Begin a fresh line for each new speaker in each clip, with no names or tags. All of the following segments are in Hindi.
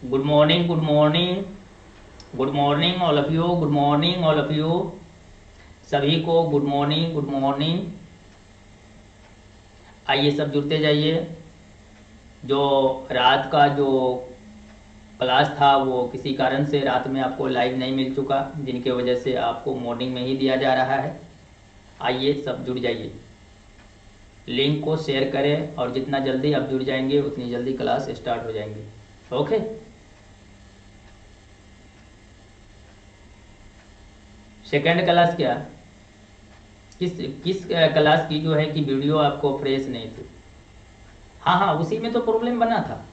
Good morning, good morning, good morning all of you, good morning all of you, सभी को गुड मॉर्निंग, गुड मॉर्निंग। आइए सब जुड़ते जाइए। जो रात का जो क्लास था वो किसी कारण से रात में आपको लाइव नहीं मिल चुका, जिनके वजह से आपको मॉर्निंग में ही दिया जा रहा है। आइए सब जुड़ जाइए, लिंक को शेयर करें और जितना जल्दी आप जुड़ जाएंगे उतनी जल्दी क्लास स्टार्ट हो जाएंगी। ओके, सेकेंड क्लास क्या, किस किस क्लास की जो है कि वीडियो आपको फ्रेश नहीं थी? हाँ हाँ, उसी में तो प्रॉब्लम बना था।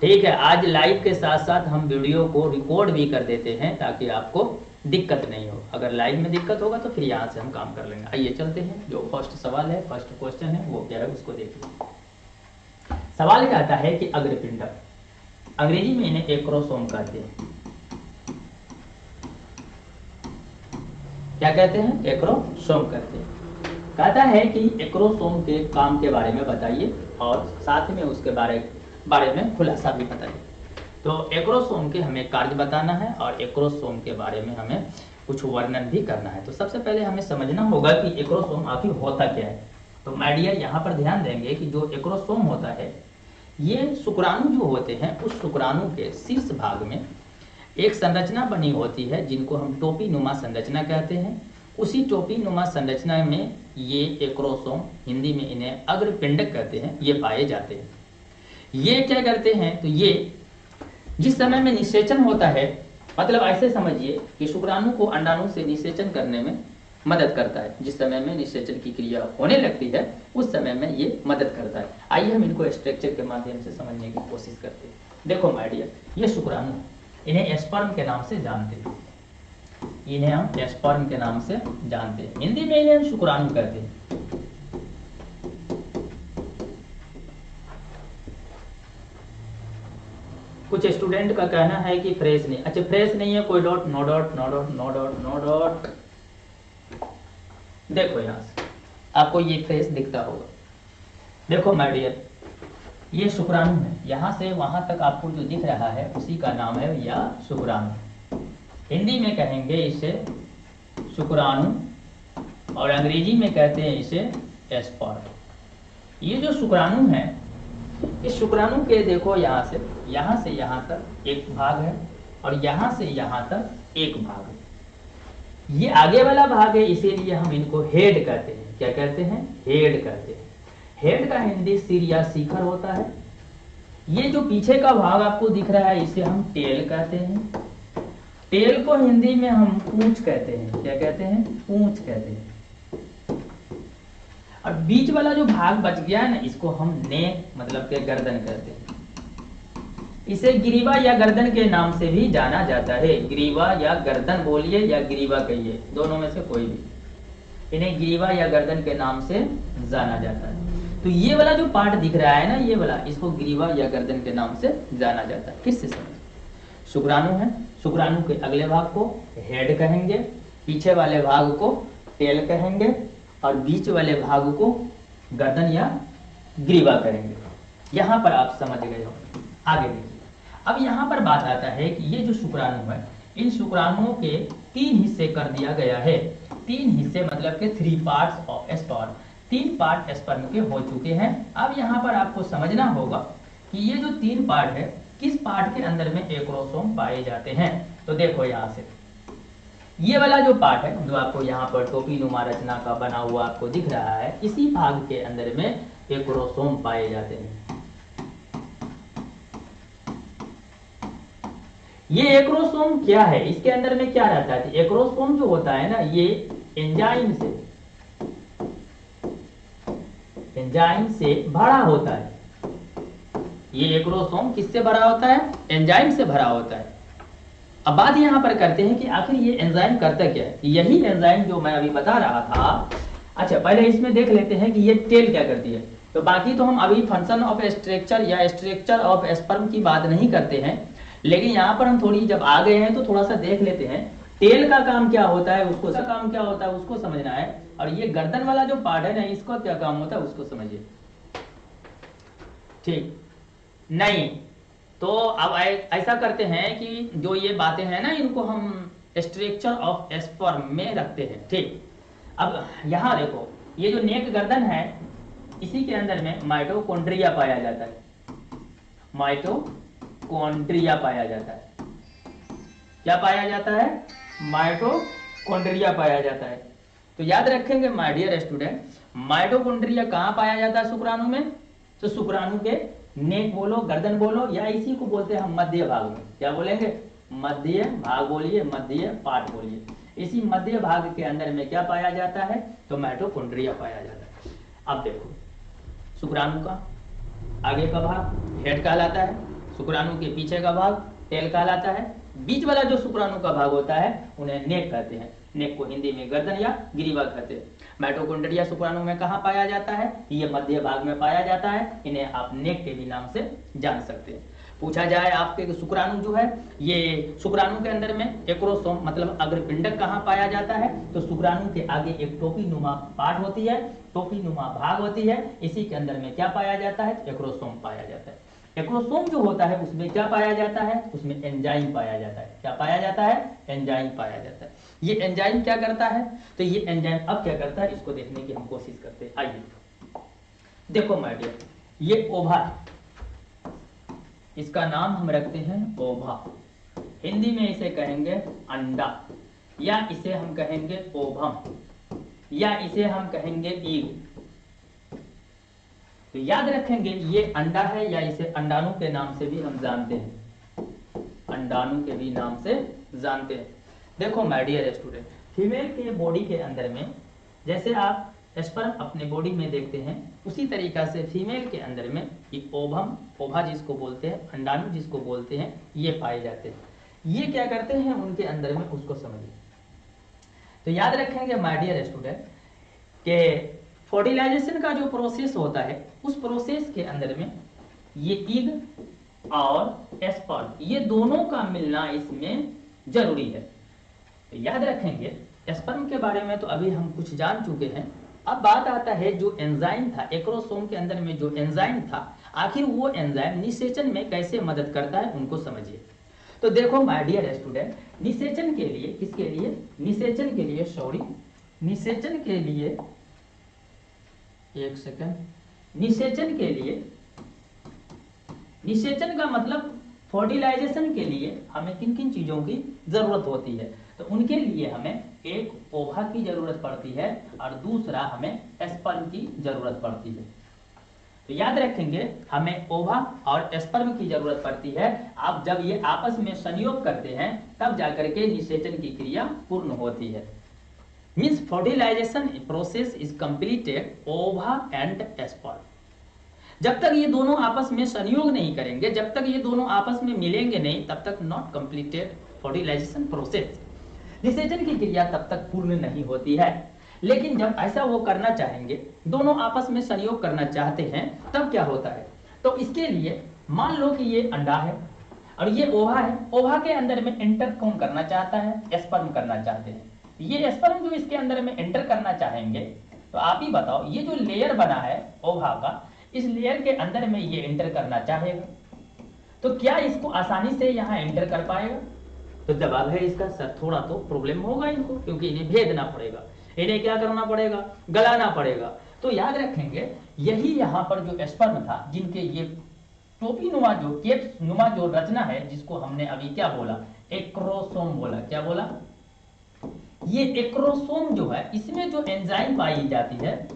ठीक है, आज लाइव के साथ साथ हम वीडियो को रिकॉर्ड भी कर देते हैं ताकि आपको दिक्कत नहीं हो। अगर लाइव में दिक्कत होगा तो फिर यहाँ से हम काम कर लेंगे। आइए चलते हैं, जो फर्स्ट सवाल है, फर्स्ट क्वेश्चन है वो क्या है उसको देखिए। सवाल कहता है कि अग्रपिंड, अंग्रेजी में इन्हें एक्रोसोम कहते हैं। क्या कहते हैं? एक्रोसोम कहते हैं। कहता है कि एक्रोसोम के काम के बारे में बताइए और साथ में उसके बारे में खुलासा भी बताइए। तो एक्रोसोम के हमें कार्य बताना है और एक्रोसोम के बारे में हमें कुछ वर्णन भी करना है। तो सबसे पहले हमें समझना होगा कि एक्रोसोम आखिर होता क्या है। तो माय डियर यहाँ पर ध्यान देंगे कि जो एक्रोसोम होता है, ये शुक्राणु जो होते हैं उस शुक्राणु के शीर्ष भाग में एक संरचना बनी होती है जिनको हम टोपी नुमा संरचना कहते हैं। उसी टोपी नुमा संरचना में ये एक्रोसोम, हिंदी में इन्हें अग्रपिंडक कहते हैं, ये पाए जाते हैं। ये क्या करते हैं? तो ये जिस समय में निषेचन होता है, मतलब ऐसे समझिए कि शुक्राणु को अंडाणु से निषेचन करने में मदद करता है। जिस समय में निषेचन की क्रिया होने लगती है उस समय में ये मदद करता है। आइए हम इनको स्ट्रक्चर के माध्यम से समझने की कोशिश करते हैं। देखो माय डियर, ये शुक्राणु, इन्हें स्पर्म के नाम से जानते हैं। इन्हें हम स्पर्म के नाम से जानते हैं, हिंदी में इन्हें हम शुक्राणु कहते हैं। कुछ स्टूडेंट का कहना है कि फ्रेश नहीं। अच्छा, फ्रेश नहीं है, कोई dot, no dot, no dot, no dot, no dot. देखो यहां से आपको ये फ्रेश दिखता होगा। देखो माय डियर, ये शुक्राणु है, यहां से वहां तक आपको जो दिख रहा है उसी का नाम है या शुक्राणु। हिंदी में कहेंगे इसे शुक्राणु और अंग्रेजी में कहते हैं इसे स्पर्म। ये जो शुक्राणु है, इस शुक्राणु के देखो यहाँ से यहाँ तक एक भाग है और यहाँ से यहाँ तक एक भाग है। ये आगे वाला भाग है, इसीलिए हम इनको हेड कहते हैं। क्या कहते हैं? हेड कहते हैं। हेड का हिंदी सिर या शिखर होता है। ये जो पीछे का भाग आपको दिख रहा है इसे हम टेल कहते हैं। टेल को हिंदी में हम पूंछ कहते हैं। क्या कहते हैं? पूंछ कहते हैं। और बीच वाला जो भाग बच गया है ना, इसको हम नेक मतलब के गर्दन कहते हैं। इसे ग्रीवा या गर्दन के नाम से भी जाना जाता है। ग्रीवा या गर्दन बोलिए या ग्रीवा कहिए, दोनों में से कोई भी। इन्हें ग्रीवा या गर्दन के नाम से जाना जाता है। तो ये वाला जो पार्ट दिख रहा है ना, ये वाला, इसको ग्रीवा या गर्दन के नाम से जाना जाता है। किससे समझ? शुक्राणु है, शुक्राणु के अगले भाग को हेड कहेंगे, पीछे वाले भाग को टेल कहेंगे और बीच वाले भाग को गर्दन या ग्रीवा करेंगे। यहां पर आप समझ गए हो। आगे देखिए, अब यहां पर बात आता है कि ये जो शुक्राणु है, इन शुक्राणुओं के 3 हिस्से कर दिया गया है। 3 हिस्से मतलब के 3 parts of sperm, 3 part sperm के हो चुके हैं। अब यहाँ पर आपको समझना होगा कि ये जो 3 पार्ट है, किस पार्ट के अंदर में एक्रोसोम पाए जाते हैं। तो देखो यहाँ से ये वाला जो पार्ट है, जो आपको यहाँ पर टोपी नुमा रचना का बना हुआ आपको दिख रहा है, इसी भाग के अंदर में एक्रोसोम पाए जाते हैं। ये एक्रोसोम क्या है, इसके अंदर में क्या रहता है? एक्रोसोम जो होता है ना, ये एंजाइम से भरा होता है। ये एक्रोसोम किससे भरा होता है? एंजाइम से भरा होता है। अब बात यहां पर करते हैं कि आखिर ये एंजाइम करता क्या है। यही एंजाइम जो मैं अभी बता रहा था। अच्छा, पहले इसमें देख लेते हैं कि ये टेल क्या करती है। तो बाकी तो हम अभी फंक्शन ऑफ स्ट्रक्चर या स्ट्रक्चर ऑफ स्पर्म की बात नहीं करते हैं, लेकिन यहाँ पर हम थोड़ी जब आ गए हैं तो थोड़ा सा देख लेते हैं टेल का काम क्या होता है, उसको समझना है। और ये गर्दन वाला जो पार्ट है ना, इसका क्या काम होता है उसको समझिए। ठीक नहीं, तो अब ऐसा करते हैं कि जो ये बातें हैं ना, इनको हम स्ट्रक्चर ऑफ स्पर्म में रखते हैं। ठीक, अब यहाँ देखो, ये जो नेक गर्दन है, इसी के अंदर में माइटोकॉन्ड्रिया पाया जाता है। माइटोकॉन्ड्रिया पाया जाता है। क्या पाया जाता है? माइटोकॉन्ड्रिया पाया जाता है। तो याद रखेंगे माय डियर स्टूडेंट, माइटोकॉन्ड्रिया कहाँ पाया जाता है शुक्राणु में? तो शुक्राणु के नेक बोलो, गर्दन बोलो, या इसी को बोलते हैं हम मध्य भाग में। क्या बोलेंगे? मध्य भाग बोलिए, मध्य पार्ट बोलिए। इसी मध्य भाग के अंदर में क्या पाया जाता है? तो माइटोकॉन्ड्रिया पाया जाता है। अब देखो, शुक्राणु का आगे का भाग हेड कहलाता है, शुक्राणु के पीछे का भाग टेल कहलाता है, बीच वाला जो शुक्राणु का भाग होता है उन्हें नेक कहते हैं। नेक को हिंदी में गर्दन या ग्रीवा कहते हैं। माइटोकॉन्ड्रिया शुक्राणु में कहाँ पाया जाता है? ये मध्य भाग में पाया जाता है। इन्हें आप नेक के भी नाम से जान सकते हैं। पूछा जाए आपके शुक्राणु जो है, ये शुक्राणु के अंदर में एक्रोसोम मतलब अग्रपिंडक कहाँ पाया जाता है? तो शुक्राणु के आगे एक टोपी नुमा पार्ट होती है, टोपी नुमा भाग होती है, इसी के अंदर में क्या पाया जाता है? एक्रोसोम पाया जाता है। एक्रोसोम जो होता है उसमें क्या पाया जाता है? उसमें एंजाइम पाया जाता है। क्या पाया जाता है? एंजाइम पाया जाता है। ये एंजाइम क्या करता है? तो ये एंजाइम अब क्या करता है, इसको देखने की हम कोशिश करते हैं। आइए देखो माय डियर, ये ओभा, इसका नाम हम रखते हैं ओभा। हिंदी में इसे कहेंगे अंडा, या इसे हम कहेंगे ओभम, या इसे हम कहेंगे ईग। तो याद रखेंगे ये अंडा है, या इसे अंडाणु के नाम से भी हम जानते हैं। अंडाणु के भी नाम से जानते हैं। देखो माय डियर स्टूडेंट, फीमेल के बॉडी के अंदर में जैसे आप स्पर्म अपने बॉडी में देखते हैं, उसी तरीका से फीमेल के अंदर में ये ओभम, ओभा जिसको बोलते हैं, अंडाणु जिसको बोलते हैं, ये पाए जाते हैं। ये क्या करते हैं उनके अंदर में, उसको समझिए। तो याद रखेंगे माय डियर स्टूडेंट के फर्टिलाइजेशन का जो प्रोसेस होता है, उस प्रोसेस के अंदर में ये ईग और स्पर्म, ये दोनों का मिलना इसमें जरूरी है। तो याद रखेंगे स्पर्म के बारे में तो अभी हम कुछ जान चुके हैं। अब बात आता है जो एंजाइम था, एक्रोसोम के अंदर में जो एंजाइम था, आखिर वो एंजाइम निषेचन में कैसे मदद करता है, उनको समझिए। तो देखो माय डियर स्टूडेंट, निषेचन के लिए, किसके लिए? निषेचन के लिए, सॉरी, निषेचन के लिए, एक सेकंड, निषेचन के लिए, निषेचन का मतलब फर्टिलाइजेशन के लिए हमें किन किन चीजों की जरूरत होती है? तो उनके लिए हमें एक ओभा की जरूरत पड़ती है और दूसरा हमें स्पर्म की जरूरत पड़ती है। तो याद रखेंगे हमें ओभा और स्पर्म की जरूरत पड़ती है। आप जब ये आपस में संयोग करते हैं तब जाकर के निषेचन की क्रिया पूर्ण होती है। Means fertilization process is completed ova and sperm. जब तक ये दोनों आपस में संयोग नहीं करेंगे, जब तक ये दोनों आपस में मिलेंगे नहीं, तब तक नॉट कंप्लीटेड फर्टिलाइजेशन प्रोसेस, निषेचन की क्रिया तब तक पूर्ण नहीं होती है। लेकिन जब ऐसा वो करना चाहेंगे, दोनों आपस में संयोग करना चाहते हैं, तब क्या होता है? तो इसके लिए मान लो कि ये अंडा है और ये ओभा है। ओभा के अंदर में एंटर कौन करना चाहता है? स्पर्म करना चाहते हैं। ये स्पर्म जो इसके अंदर में एंटर करना चाहेंगे, तो आप ही बताओ, ये जो लेयर बना है ओभा का, इस लेयर के अंदर में ये एंटर करना चाहेगा, तो क्या इसको आसानी से यहाँ एंटर कर पाएगा? तो जवाब है इसका सर, थोड़ा तो प्रॉब्लम होगा इनको, क्योंकि इन्हें भेदना पड़ेगा, इन्हें क्या करना पड़ेगा? गलाना पड़ेगा। तो याद रखेंगे यही यहाँ पर जो स्पर्म था, जिनके ये टोपी नुमा जो केप नुमा जो रचना है, जिसको हमने अभी क्या बोला? एक्रोसोम बोला। क्या बोला? ये एक्रोसोम जो है, इसमें जो एंजाइम पाई जाती है,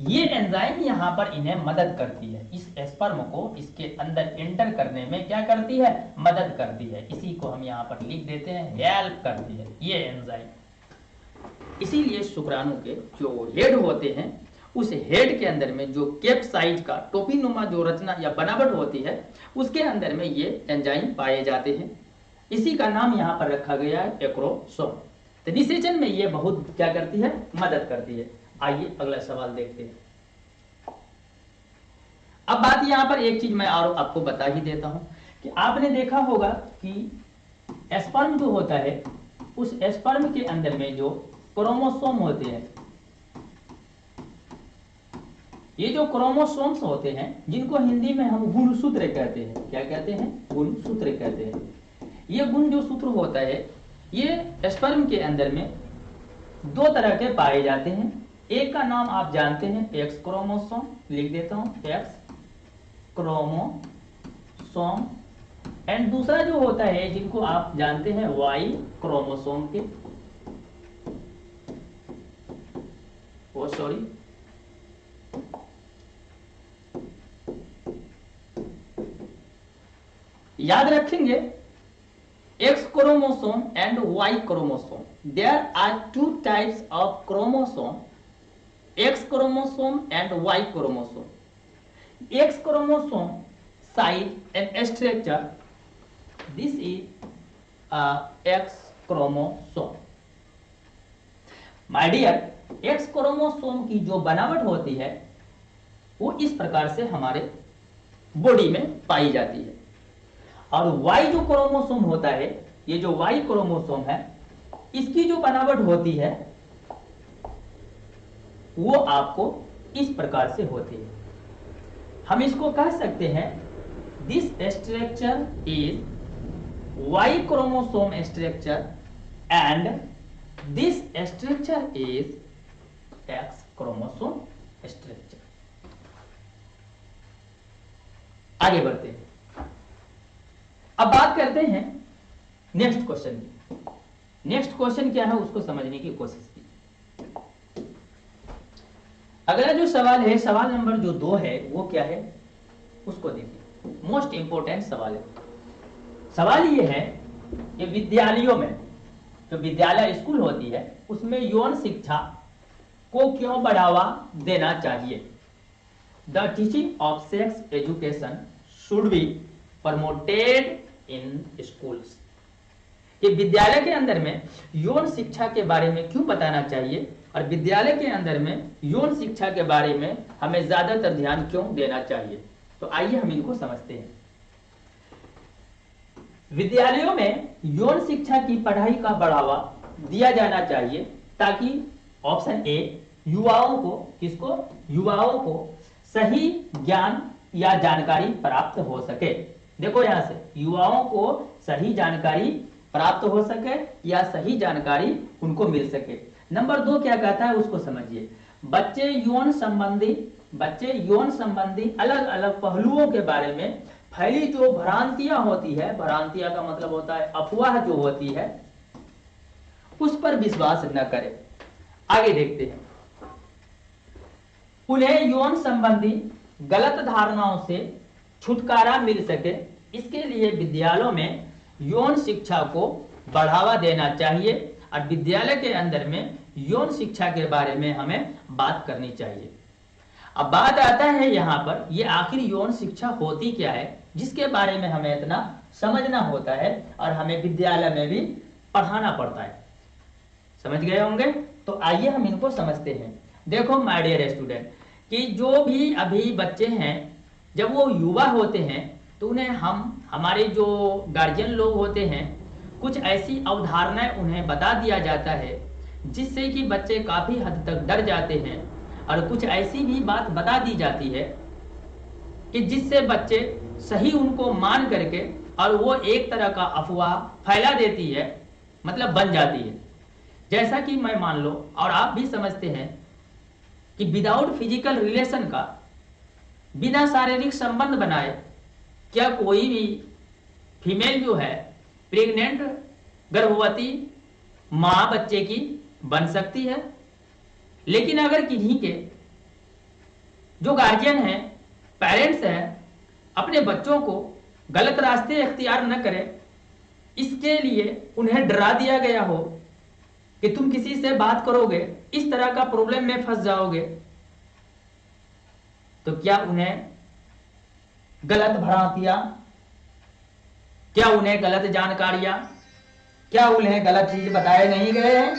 ये एंजाइम यहाँ पर इन्हें मदद करती है। इस स्पर्म को इसके अंदर एंटर करने में क्या करती है? मदद करती है। इसी को हम यहाँ पर लिख देते हैं, हेल्प करती है ये एंजाइम। इसीलिए शुक्राणु के जो हेड होते हैं, उस हेड के अंदर में जो केप साइज का टोपी नुमा जो रचना या बनावट होती है, उसके अंदर में ये एंजाइम पाए जाते हैं। इसी का नाम यहाँ पर रखा गया है एक्रोसोम। तो निषेचन में ये बहुत क्या करती है? मदद करती है। आइए अगला सवाल देखते हैं। अब बात यहां पर एक चीज मैं और आपको बता ही देता हूं कि आपने देखा होगा कि स्पर्म जो होता है, उस स्पर्म के अंदर में जो क्रोमोसोम होते हैं, ये जो क्रोमोसोम्स होते हैं जिनको हिंदी में हम गुणसूत्र कहते हैं, क्या कहते हैं? गुणसूत्र कहते हैं। ये गुण जो सूत्र होता है ये स्पर्म के अंदर में दो तरह के पाए जाते हैं। एक का नाम आप जानते हैं एक्स क्रोमोसोम, लिख देता हूं एक्स क्रोमोसोम, एंड दूसरा जो होता है जिनको आप जानते हैं वाई क्रोमोसोम के, ओ सॉरी याद रखेंगे X chromosome and Y chromosome, there are two types of chromosome, X chromosome and Y chromosome. X chromosome size and structure, this is X chromosome. My dear, X chromosome की जो बनावट होती है वो इस प्रकार से हमारे बॉडी में पाई जाती है, और वाई जो क्रोमोसोम होता है, ये जो वाई क्रोमोसोम है इसकी जो बनावट होती है वो आपको इस प्रकार से होती है। हम इसको कह सकते हैं this structure is Y chromosome structure and this structure is X chromosome structure. आगे बढ़ते हैं, अब बात करते हैं नेक्स्ट क्वेश्चन की। नेक्स्ट क्वेश्चन क्या है उसको समझने की कोशिश की। अगला जो सवाल है, सवाल नंबर जो 2 है वो क्या है उसको देखिए, मोस्ट इंपोर्टेंट सवाल है। सवाल ये है कि विद्यालयों में, जो विद्यालय स्कूल होती है उसमें यौन शिक्षा को क्यों बढ़ावा देना चाहिए? The teaching of sex education should be promoted in schools. ये विद्यालय के अंदर में यौन शिक्षा के बारे में क्यों बताना चाहिए, और विद्यालय के अंदर में यौन शिक्षा के बारे में हमें ज्यादातर ध्यान क्यों देना चाहिए? तो आइए हम इनको समझते हैं। विद्यालयों में यौन शिक्षा की पढ़ाई का बढ़ावा दिया जाना चाहिए ताकि ऑप्शन ए युवाओं को, किसको? युवाओं को सही ज्ञान या जानकारी प्राप्त हो सके। देखो यहां से, युवाओं को सही जानकारी प्राप्त हो सके या सही जानकारी उनको मिल सके। नंबर 2 क्या कहता है उसको समझिए। बच्चे यौन संबंधी अलग अलग पहलुओं के बारे में फैली जो भ्रांतियां होती है, भ्रांतियां का मतलब होता है अफवाह जो होती है, उस पर विश्वास न करें। आगे देखते हैं, उन्हें यौन संबंधी गलत धारणाओं से छुटकारा मिल सके, इसके लिए विद्यालयों में यौन शिक्षा को बढ़ावा देना चाहिए और विद्यालय के अंदर में यौन शिक्षा के बारे में हमें बात करनी चाहिए। अब बात आता है यहाँ पर, ये आखिर यौन शिक्षा होती क्या है जिसके बारे में हमें इतना समझना होता है और हमें विद्यालय में भी पढ़ाना पड़ता है। समझ गए होंगे? तो आइए हम इनको समझते हैं। देखो माय डियर स्टूडेंट, कि जो भी अभी बच्चे हैं जब वो युवा होते हैं तो उन्हें हमारे जो गार्जियन लोग होते हैं कुछ ऐसी अवधारणाएं उन्हें बता दिया जाता है जिससे कि बच्चे काफी हद तक डर जाते हैं, और कुछ ऐसी भी बात बता दी जाती है कि जिससे बच्चे सही उनको मान करके और वो एक तरह का अफवाह फैला देती है, मतलब बन जाती है। जैसा कि मैं मान लो और आप भी समझते हैं कि विदाउट फिजिकल रिलेशन का, बिना शारीरिक संबंध बनाए क्या कोई भी फीमेल जो है प्रेग्नेंट, गर्भवती मां बच्चे की बन सकती है। लेकिन अगर किन्हीं के जो गार्जियन हैं, पेरेंट्स हैं, अपने बच्चों को गलत रास्ते इख्तियार न करें, इसके लिए उन्हें डरा दिया गया हो कि तुम किसी से बात करोगे इस तरह का प्रॉब्लम में फंस जाओगे, तो क्या उन्हें गलत भ्रांतियां, क्या उन्हें गलत जानकारियां, क्या उन्हें गलत चीज बताए नहीं गए हैं?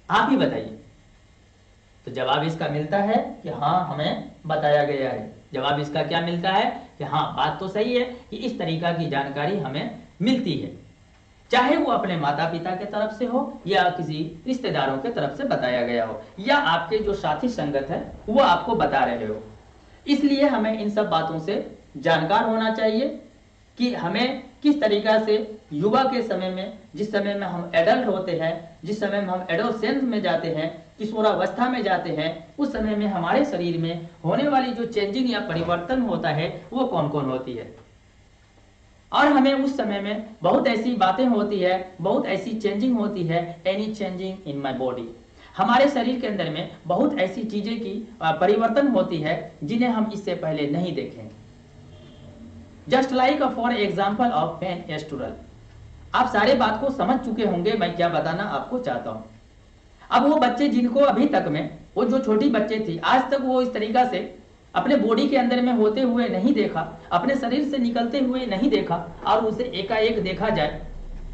आप ही बताइए। तो जवाब इसका मिलता है कि हाँ, हमें बताया गया है। जवाब इसका क्या मिलता है कि हाँ, बात तो सही है कि इस तरीका की जानकारी हमें मिलती है। चाहे वो अपने माता पिता के तरफ से हो या किसी रिश्तेदारों के तरफ से बताया गया हो या आपके जो साथी संगत है वो आपको बता रहे हो। इसलिए हमें इन सब बातों से जानकार होना चाहिए कि हमें किस तरीका से युवा के समय में, जिस समय में हम एडल्ट होते हैं, जिस समय में हम एडोसेंस में जाते हैं, किशोरावस्था में जाते हैं, उस समय में हमारे शरीर में होने वाली जो चेंजिंग या परिवर्तन होता है वो कौन कौन होती है। और हमें उस समय में बहुत ऐसी बातें होती है, बहुत ऐसी चेंजिंग होती है, any changing in my body, हमारे शरीर के अंदर में बहुत ऐसी चीजें की परिवर्तन होती है जिन्हें हम इससे पहले नहीं देखें। Just like for example of pen एस्टुरल। आप सारे बात को समझ चुके होंगे मैं क्या बताना आपको चाहता हूं। अब वो बच्चे जिनको अभी तक में, वो जो छोटी बच्चे थी, आज तक वो इस तरीका से अपने बॉडी के अंदर में होते हुए नहीं देखा, अपने शरीर से निकलते हुए नहीं देखा, और उसे एकाएक देखा जाए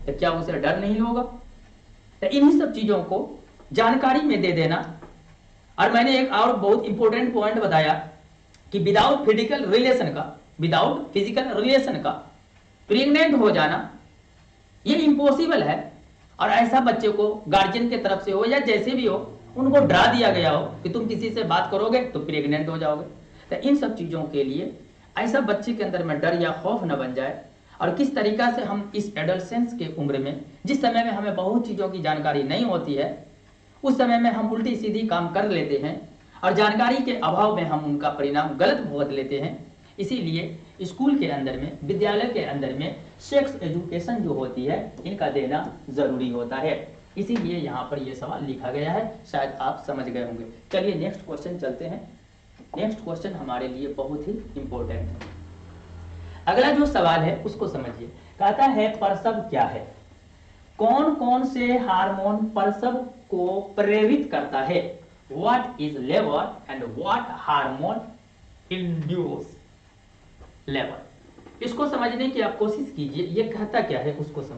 तो क्या उसे डर नहीं होगा। तो इन्हीं सब चीजों को जानकारी में दे देना। और मैंने एक और बहुत इंपॉर्टेंट पॉइंट बताया कि विदाउट फिजिकल रिलेशन का प्रेग्नेंट हो जाना ये इम्पॉसिबल है। और ऐसा बच्चे को गार्जियन के तरफ से हो या जैसे भी हो, उनको डरा दिया गया हो कि तुम किसी से बात करोगे तो प्रेग्नेंट हो जाओगे। तो इन सब चीजों के लिए ऐसा बच्चे के अंदर में डर या खौफ न बन जाए। और किस तरीका से हम इस एडोलेसेंस के उम्र में, जिस समय में हमें बहुत चीजों की जानकारी नहीं होती है, उस समय में हम उल्टी सीधी काम कर लेते हैं और जानकारी के अभाव में हम उनका परिणाम गलत भुगत लेते हैं। इसीलिए स्कूल के अंदर में, विद्यालय के अंदर में सेक्स एजुकेशन जो होती है इनका देना जरूरी होता है। इसीलिए यहाँ पर यह सवाल लिखा गया है, शायद आप समझ गए होंगे। चलिए नेक्स्ट क्वेश्चन चलते हैं। नेक्स्ट क्वेश्चन हमारे लिए बहुत ही इंपॉर्टेंट है। अगला जो सवाल है उसको समझिए। कहता है प्रसव क्या है? कौन कौन से हार्मोन प्रसव को प्रेरित करता है? What is labour and what hormone induce labour? इसको समझने की आप कोशिश कीजिए, ये कहता क्या है उसको समझ।